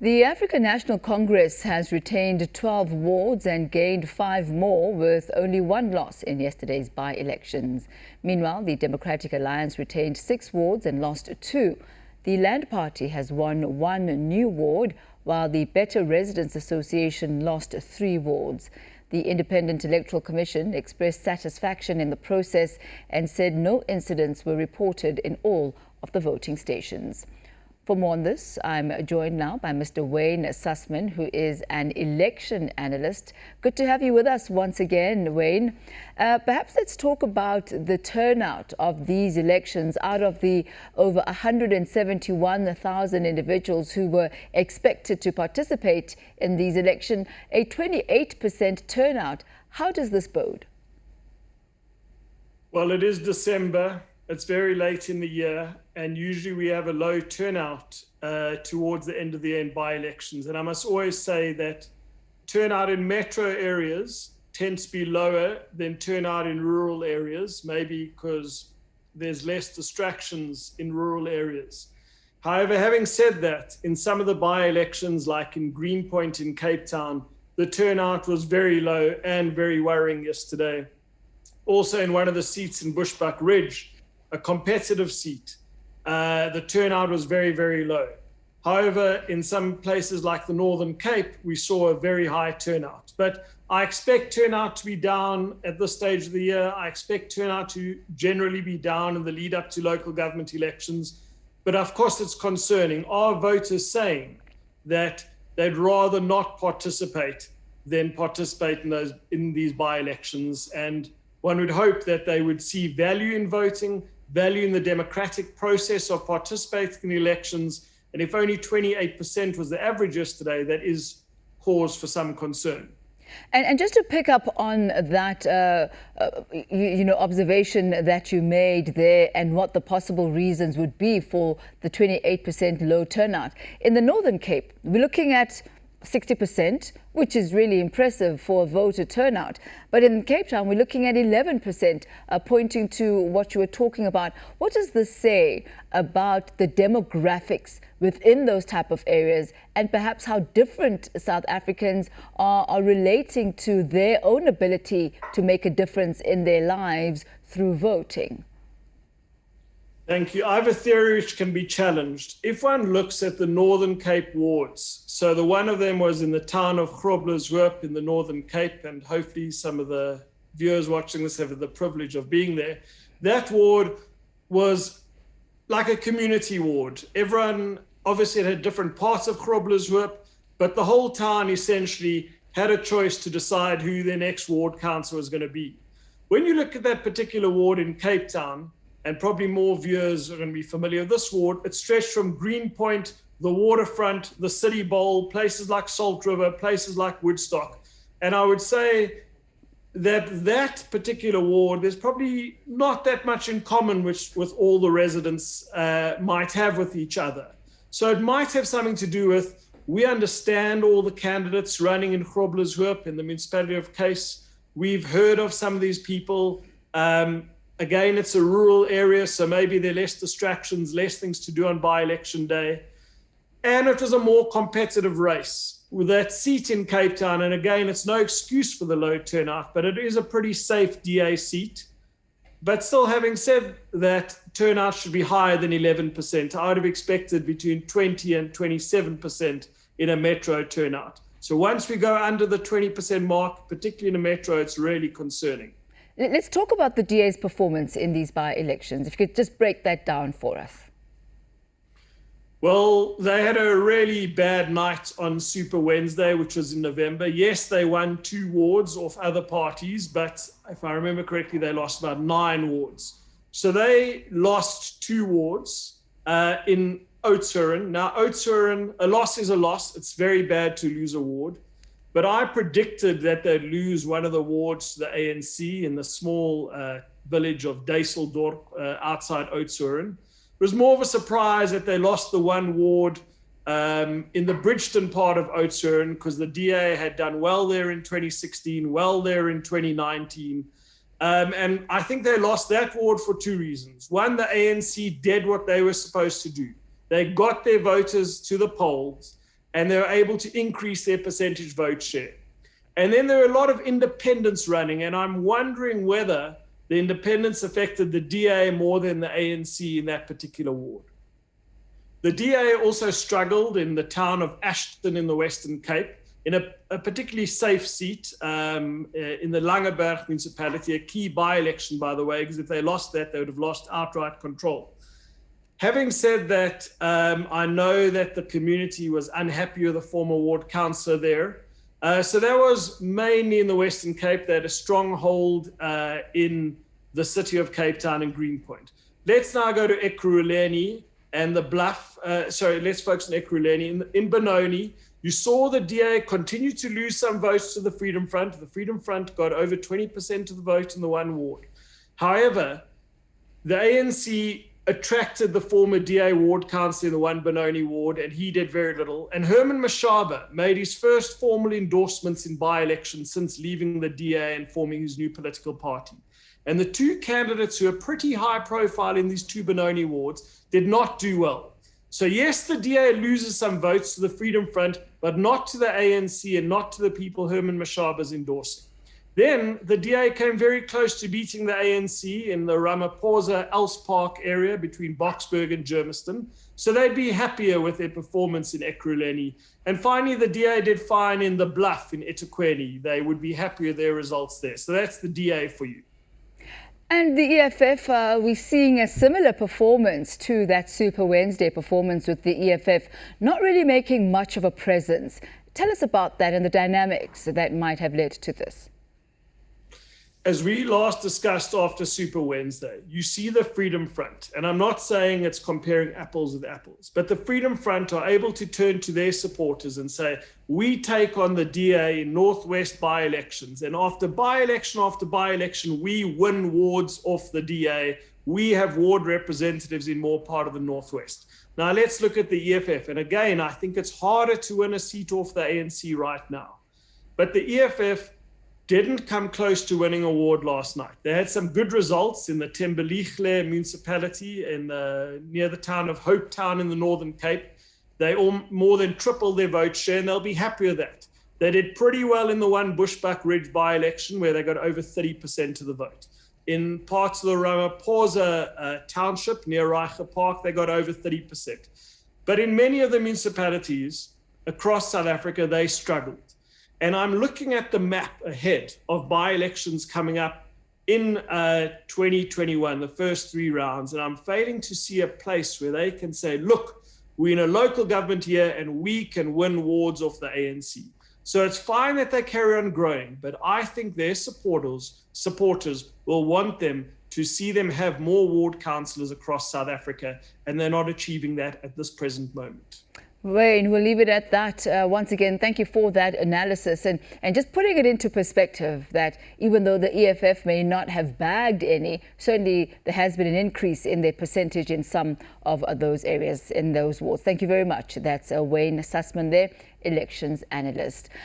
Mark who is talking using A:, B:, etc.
A: The African National Congress has retained 12 wards and gained 5 more, with only one loss in yesterday's by-elections. Meanwhile, the Democratic Alliance retained 6 wards and lost 2. The Land Party has won 1 new ward, while the Better Residents Association lost 3 wards. The Independent Electoral Commission expressed satisfaction in the process and said no incidents were reported in all of the voting stations. For more on this, I'm joined now by Mr. Wayne Sussman, who is an election analyst. Good to have you with us once again, Wayne. Perhaps let's talk about the turnout of these elections. Out of the over 171,000 individuals who were expected to participate in these elections, a 28% turnout. How does this bode?
B: Well, it is December. It's very late in the year, and usually we have a low turnout towards the end of the year in by-elections. And I must always say that turnout in metro areas tends to be lower than turnout in rural areas, maybe because there's less distractions in rural areas. However, having said that, in some of the by-elections, like in Greenpoint in Cape Town, the turnout was very low and very worrying yesterday. Also in one of the seats in Bushbuck Ridge, a competitive seat, the turnout was very, very low. However, in some places like the Northern Cape, we saw a very high turnout. But I expect turnout to be down at this stage of the year. I expect turnout to generally be down in the lead up to local government elections. But of course, it's concerning. Are voters saying that they'd rather not participate than participate in these by-elections? And one would hope that they would see value in voting, value in the democratic process of participating in elections. And if only 28% was the average yesterday, that is cause for some concern.
A: And just to pick up on that, observation that you made there and what the possible reasons would be for the 28% low turnout. In the Northern Cape, we're looking at 60%, which is really impressive for a voter turnout. But in Cape Town, we're looking at 11%, pointing to what you were talking about. What does this say about the demographics within those type of areas, and perhaps how different South Africans are relating to their own ability to make a difference in their lives through voting?
B: Thank you. I have a theory which can be challenged. If one looks at the Northern Cape wards, so the one of them was in the town of Groblershoop in the Northern Cape, and hopefully some of the viewers watching this have the privilege of being there. That ward was like a community ward. Everyone obviously had different parts of Groblershoop, but the whole town essentially had a choice to decide who their next ward councillor was going to be. When you look at that particular ward in Cape Town, and probably more viewers are going to be familiar with this ward, it stretched from Greenpoint, the waterfront, the City Bowl, places like Salt River, places like Woodstock. And I would say that that particular ward, there's probably not that much in common with all the residents might have with each other. So it might have something to do with, we understand all the candidates running in Groblershoop in the municipality of Case. We've heard of some of these people. Again, it's a rural area, so maybe there are less distractions, less things to do on by-election day. And it was a more competitive race with that seat in Cape Town. And again, it's no excuse for the low turnout, but it is a pretty safe DA seat. But still, having said that, turnout should be higher than 11%. I would have expected between 20 and 27% in a metro turnout. So once we go under the 20% mark, particularly in a metro, it's really concerning.
A: Let's talk about the DA's performance in these by-elections. If you could just break that down for us.
B: Well, they had a really bad night on Super Wednesday, which was in November. Yes, they won 2 wards off other parties, but if I remember correctly, they lost about 9 wards. So they lost 2 wards in Oudtshoorn. Now, Oudtshoorn, a loss is a loss. It's very bad to lose a ward. But I predicted that they'd lose one of the wards to the ANC in the small village of Duiseldorp outside Oudtshoorn. It was more of a surprise that they lost the 1 ward in the Bridgeton part of Oudtshoorn, because the DA had done well there in 2016, well there in 2019. And I think they lost that ward for 2 reasons. One, the ANC did what they were supposed to do. They got their voters to the polls. and they were able to increase their percentage vote share. And then there were a lot of independents running, and I'm wondering whether the independents affected the DA more than the ANC in that particular ward. The DA also struggled in the town of Ashton in the Western Cape, in a particularly safe seat in the Langeberg municipality, a key by-election, by the way, because if they lost that, they would have lost outright control. Having said that, I know that the community was unhappy with the former ward councillor there. So that was mainly in the Western Cape. They had a stronghold in the city of Cape Town and Greenpoint. Let's now go to Ekurhuleni and the Bluff. Let's focus on Ekurhuleni. In Benoni, you saw the DA continue to lose some votes to the Freedom Front. The Freedom Front got over 20% of the vote in the one ward. However, the ANC attracted the former DA ward councillor in the one Benoni ward, and he did very little. And Herman Mashaba made his first formal endorsements in by-election since leaving the DA and forming his new political party. And the two candidates who are pretty high profile in these two Benoni wards did not do well. So yes, the DA loses some votes to the Freedom Front, but not to the ANC and not to the people Herman Mashaba is endorsing. Then the DA came very close to beating the ANC in the Ramaphosa Else Park area between Boksburg and Germiston. So they'd be happier with their performance in Ekurhuleni. And finally, the DA did fine in the Bluff in eThekwini. They would be happy with their results there. So that's the DA for you.
A: And the EFF, we're seeing a similar performance to that Super Wednesday performance, with the EFF not really making much of a presence. Tell us about that and the dynamics that might have led to this.
B: As we last discussed after Super Wednesday, you see the Freedom Front, and I'm not saying it's comparing apples with apples, but the Freedom Front are able to turn to their supporters and say, we take on the DA in Northwest by-elections, and after by-election, we win wards off the DA. We have ward representatives in more part of the Northwest. Now let's look at the EFF, and again, I think it's harder to win a seat off the ANC right now. But the EFF didn't come close to winning a ward last night. They had some good results in the Thembelihle municipality near the town of Hope Town in the Northern Cape. They more than tripled their vote share, and they'll be happy with that. They did pretty well in the one Bushbuck Ridge by-election, where they got over 30% of the vote. In parts of the Ramaphosa township near Reiche Park, they got over 30%. But in many of the municipalities across South Africa, they struggled. And I'm looking at the map ahead of by-elections coming up in 2021, the first 3 rounds, and I'm failing to see a place where they can say, look, we're in a local government here and we can win wards off the ANC. So it's fine that they carry on growing, but I think their supporters will want them to see them have more ward councillors across South Africa, and they're not achieving that at this present moment.
A: Wayne, we'll leave it at that. Once again, thank you for that analysis and just putting it into perspective that even though the EFF may not have bagged any, certainly there has been an increase in their percentage in some of those areas, in those wards. Thank you very much. That's Wayne Sussman there, elections analyst.